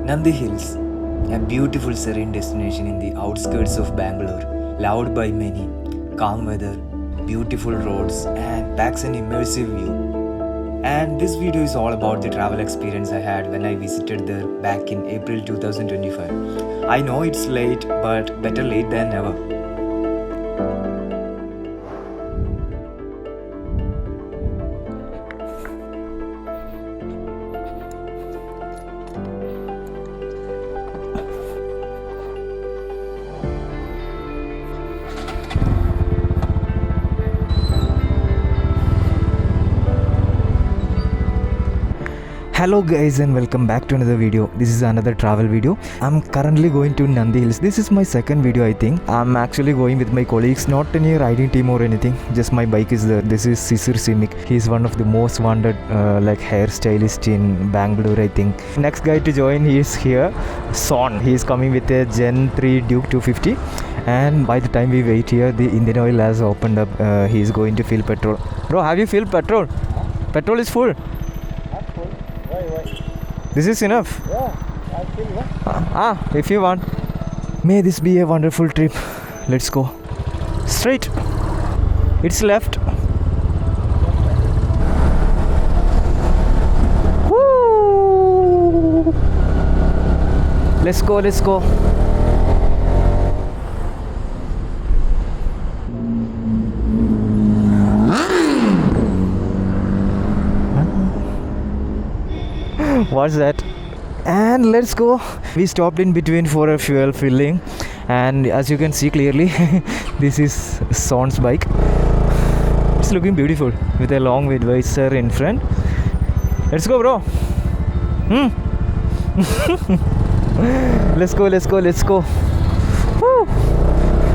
Nandi Hills, a beautiful serene destination in the outskirts of Bangalore, loved by many, calm weather, beautiful roads and packs an immersive view. And this video is all about the travel experience I had when I visited there back in April 2025. I know it's late, but better late than never. Hello guys and welcome back to another video. This is another travel video. I'm currently going to Nandi Hills. This is my second video I think. I'm actually going with my colleagues, not any riding team or anything. Just my bike is there. This is Sisir Simic. He's one of the most wanted hairstylist in Bangalore I think. Next guy to join is here, Son. He's coming with a Gen 3 Duke 250. And by the time we wait here, the Indian Oil has opened up. He's going to fill petrol. Bro, have you filled petrol? Petrol is full. This is enough? Yeah, I feel what? If you want. May this be a wonderful trip. Let's go. Straight. It's left. Woo! Let's go, let's go. What's that? And let's go. We stopped in between for a fuel filling, and as you can see clearly, this is Son's bike. It's looking beautiful with a long visor in front. Let's go, bro. Let's go, let's go, let's go. Woo.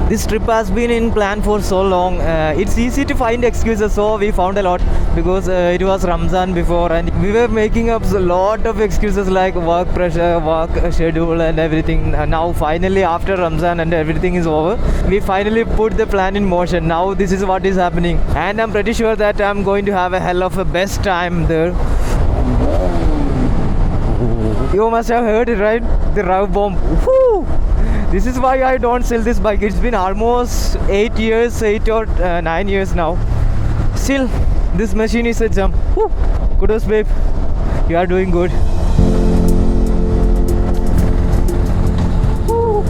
This trip has been in plan for so long. It's easy to find excuses, so we found a lot because it was Ramzan before and we were making up a lot of excuses like work pressure, work schedule and everything. Now finally after Ramzan and everything is over, we finally put the plan in motion. Now this is what is happening and I'm pretty sure that I'm going to have a hell of a best time there. You must have heard it, right? The Rav bomb. Woo! This is why I don't sell this bike. It's been almost 8 or 9 years now. Still, this machine is a gem. Woo! Kudos, babe. You are doing good. Woo!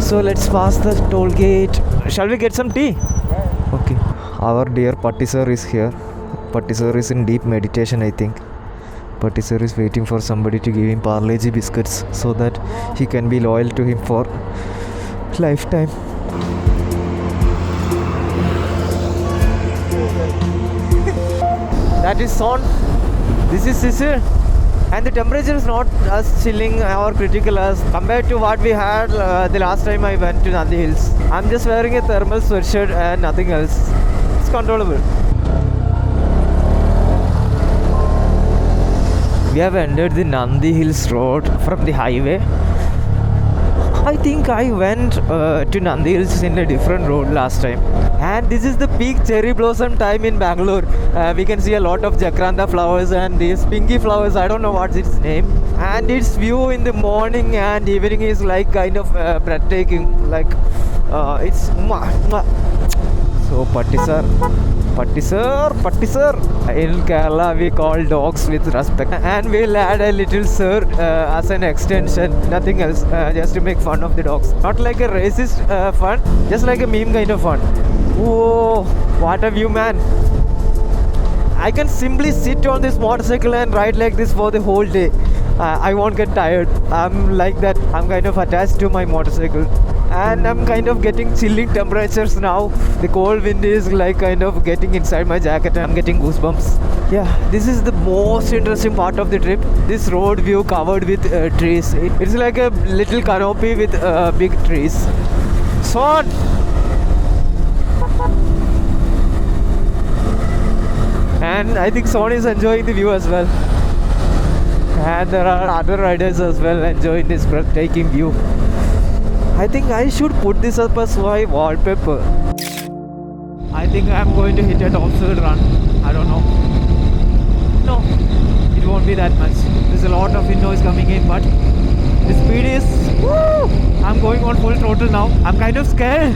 So let's pass the toll gate. Shall we get some tea? Yeah. Okay. Our dear Patti sir is here. Patti sir is in deep meditation I think. Patti sir is waiting for somebody to give him Parle-G biscuits so that he can be loyal to him for lifetime. That is Son. This is Sisir. And the temperature is not as chilling or critical as compared to what we had the last time I went to Nandi Hills. I'm just wearing a thermal sweatshirt and nothing else. It's controllable. We have entered the Nandi Hills road from the highway. I think I went to Nandi Hills in a different road last time. And this is the peak cherry blossom time in Bangalore. We can see a lot of jacaranda flowers and these pinky flowers. I don't know what's its name. And its view in the morning and evening is like kind of breathtaking. Like it's so Patti sir. In Kerala we call dogs with respect and we'll add a little sir as an extension, nothing else, just to make fun of the dogs. Not like a racist fun, just like a meme kind of fun. Oh, what a view, man. I can simply sit on this motorcycle and ride like this for the whole day. I won't get tired. I'm like that. I'm kind of attached to my motorcycle. And I'm kind of getting chilling temperatures now. The cold wind is like kind of getting inside my jacket and I'm getting goosebumps. Yeah, this is the most interesting part of the trip. This road view covered with trees. It's like a little canopy with big trees. Son! And I think Sony is enjoying the view as well. And there are other riders as well enjoying this breathtaking view. I think I should put this up as my wallpaper. I think I'm going to hit a topside run. I don't know. No, it won't be that much. There's a lot of wind noise coming in, but the speed is... Woo! I'm going on full throttle now. I'm kind of scared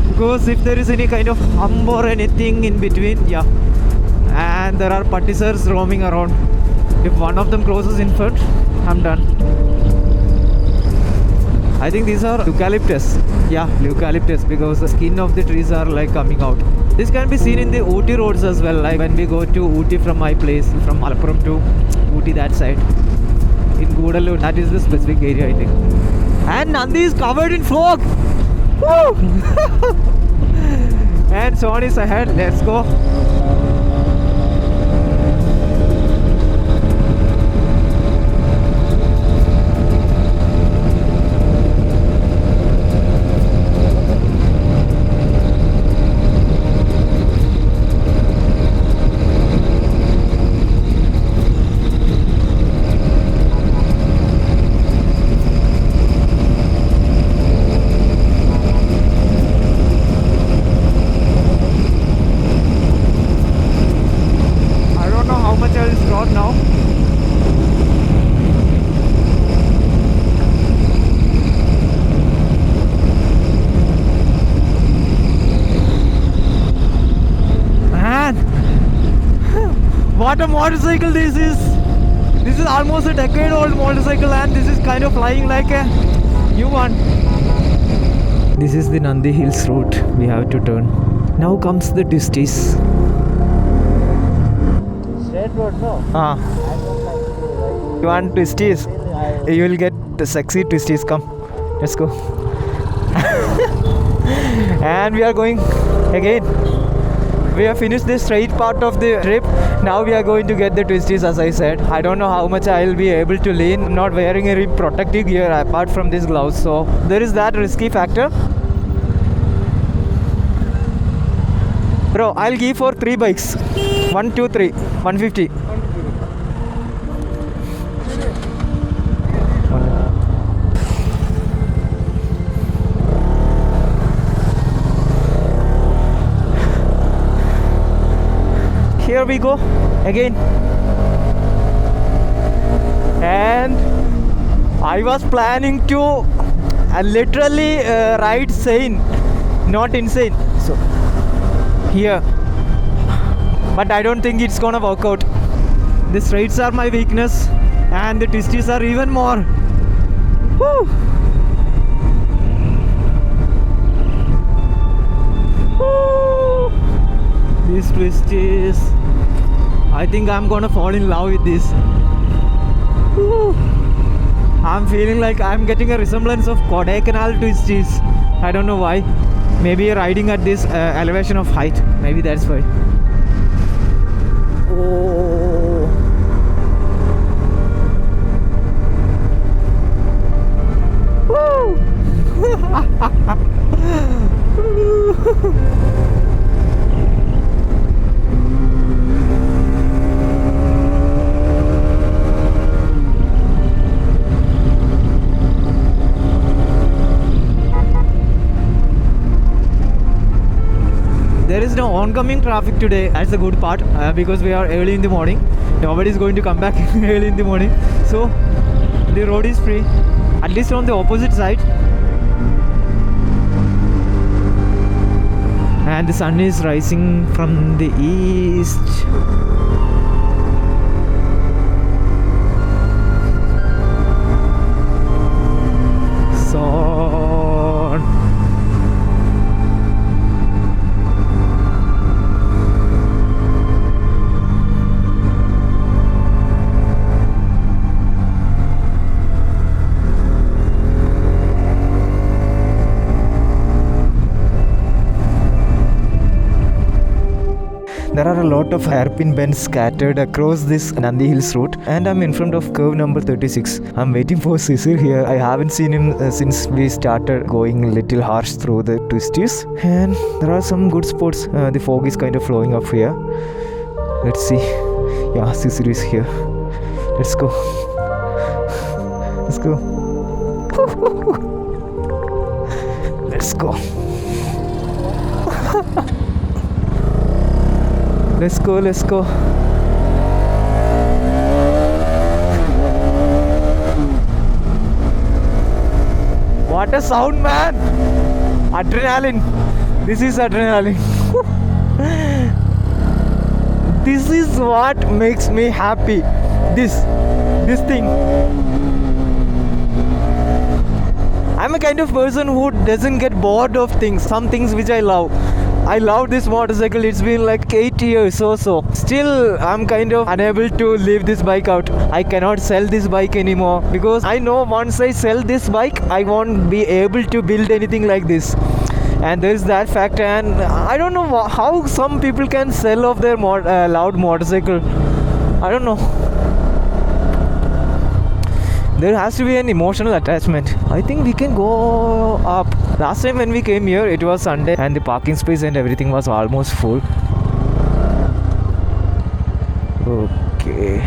because if there is any kind of hump or anything in between, yeah. And there are pattisars roaming around. If one of them crosses in front, I'm done. I think these are eucalyptus. Yeah, eucalyptus, because the skin of the trees are like coming out. This can be seen in the Ooty roads as well. Like when we go to Ooty from my place, from Malappuram to Ooty that side. In Gudalur, that is the specific area I think. And Nandi is covered in fog. Woo! And Sony is ahead. Let's go. Now man, what a motorcycle this is. This is almost a decade old motorcycle and this is kind of flying like a new one. This is the Nandi Hills route we have to turn. Now comes the twisties. Straight road, no? Ah. I don't like to, You want twisties? really, You will get the sexy twisties. Come, let's go. And we are going again. We have finished the straight part of the trip. Now we are going to get the twisties, as I said. I don't know how much I will be able to lean. I'm not wearing any protective gear apart from these gloves, so there is that risky factor. Bro, I'll give for 3 bikes. 1, 2, 3. 150. Here we go again. And I was planning to literally ride sane, not insane. So here, but I don't think it's gonna work out. The straights are my weakness and the twisties are even more. Woo! Woo! These twisties, I think I'm gonna fall in love with this. Woo! I'm feeling like I'm getting a resemblance of Kodaikanal twisties. I don't know why. Maybe riding at this elevation of height. Maybe that's why. Oh. Woo! There is no oncoming traffic today. That's the good part because we are early in the morning. Nobody is going to come back early in the morning. So the road is free, at least on the opposite side. And the sun is rising from the east. There are a lot of hairpin bends scattered across this Nandi Hills route, and I'm in front of curve number 36. I'm waiting for Sisir here. I haven't seen him since we started going a little harsh through the twisties. And there are some good spots. The fog is kind of flowing up here. Let's see. Yeah, Sisir is here. Let's go. Let's go. Let's go. Let's go, let's go. What a sound, man! Adrenaline. This is adrenaline. This is what makes me happy. This thing. I'm a kind of person who doesn't get bored of things. Some things which I love. I love this motorcycle. It's been like 8 years or so. Still, I'm kind of unable to leave this bike out. I cannot sell this bike anymore because I know once I sell this bike, I won't be able to build anything like this. And there is that fact, and I don't know how some people can sell off their loud motorcycle. I don't know. There has to be an emotional attachment. I think we can go up. Last time when we came here, it was Sunday and the parking space and everything was almost full. Okay.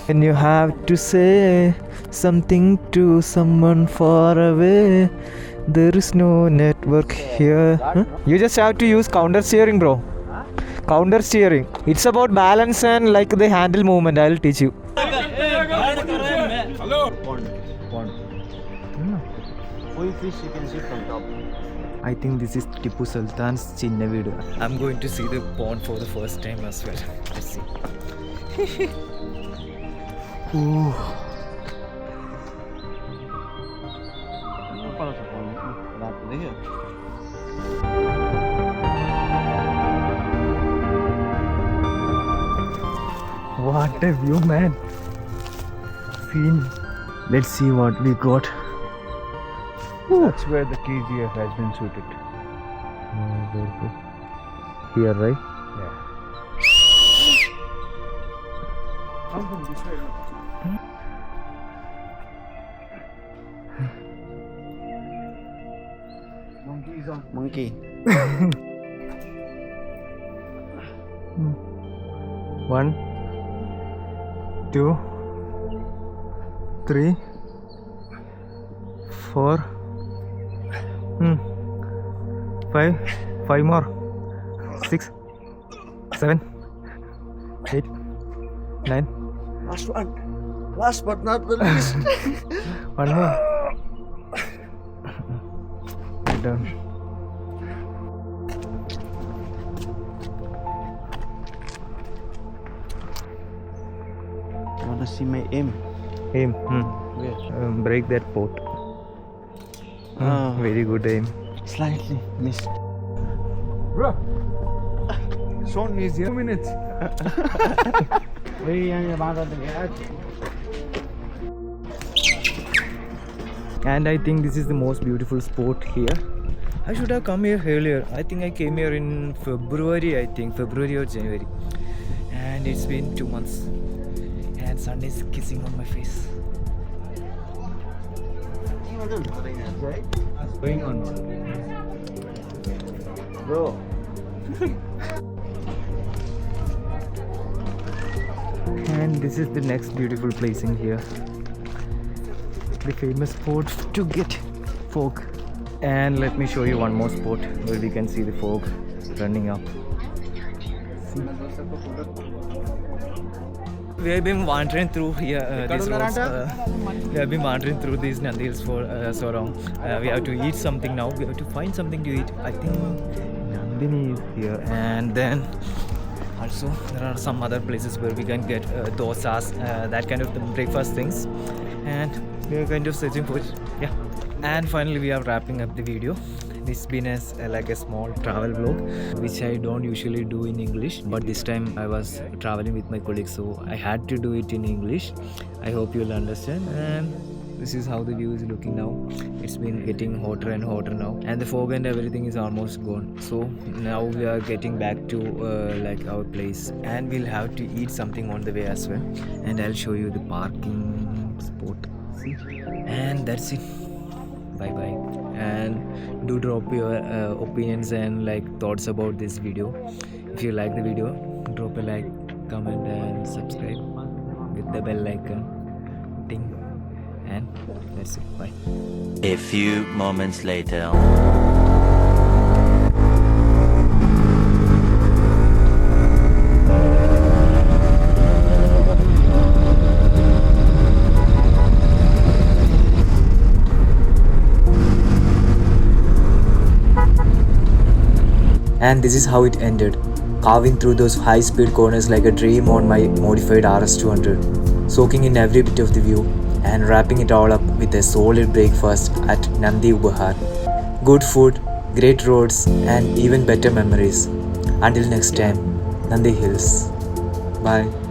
And you have to say something to someone far away. There is no network here. Huh? You just have to use counter steering, bro. Counter steering. It's about balance and like the handle movement. I'll teach you. Hello. Pond. Full fish you can see from top. I think this is Tipu Sultan's Chinna Veedu. I'm going to see the pond for the first time as well. Let's see. Ooh. What a view, man. Scene. Let's see what we got. That's where the KGF has been shooted. Here, right? Yeah. Come from this way. Monkey is on. Monkey. 1, 2, 3, 4, 5 more, 6, 7, 8, 9. Last one. Last but not the least. One more. Done. I want to see my aim. Aim. Where? Break that port. Very good aim. Slightly missed. Bro. Sony is here. 2 minutes. And I think this is the most beautiful spot here. I should have come here earlier. I think I came here in February or January. And it's been 2 months. And sun is kissing on my face. What's going on? Bro. And this is the next beautiful place in here. The famous spot to get fog. And let me show you one more spot where we can see the fog running up. See? We have been wandering through here. We have been wandering through these Nandi Hills for so long. We have to eat something now. We have to find something to eat. I think Nandini is here, and then also there are some other places where we can get dosas, that kind of breakfast things, and we are kind of searching for it. Yeah. And finally we are wrapping up the video. This has been like a small travel vlog, which I don't usually do in English, but this time I was traveling with my colleagues, so I had to do it in English. I hope you'll understand. And this is how the view is looking now. It's been getting hotter and hotter now, and the fog and everything is almost gone. So now we are getting back to like our place, and we'll have to eat something on the way as well, and I'll show you the parking spot. And that's it. Bye bye. And do drop your opinions and like thoughts about this video. If you like the video, drop a like, comment and subscribe with the bell icon ding. And that's it. Bye. A few moments later. And this is how it ended, carving through those high-speed corners like a dream on my modified RS200, soaking in every bit of the view and wrapping it all up with a solid breakfast at Nandi Hills. Good food, great roads, and even better memories. Until next time, Nandi Hills. Bye.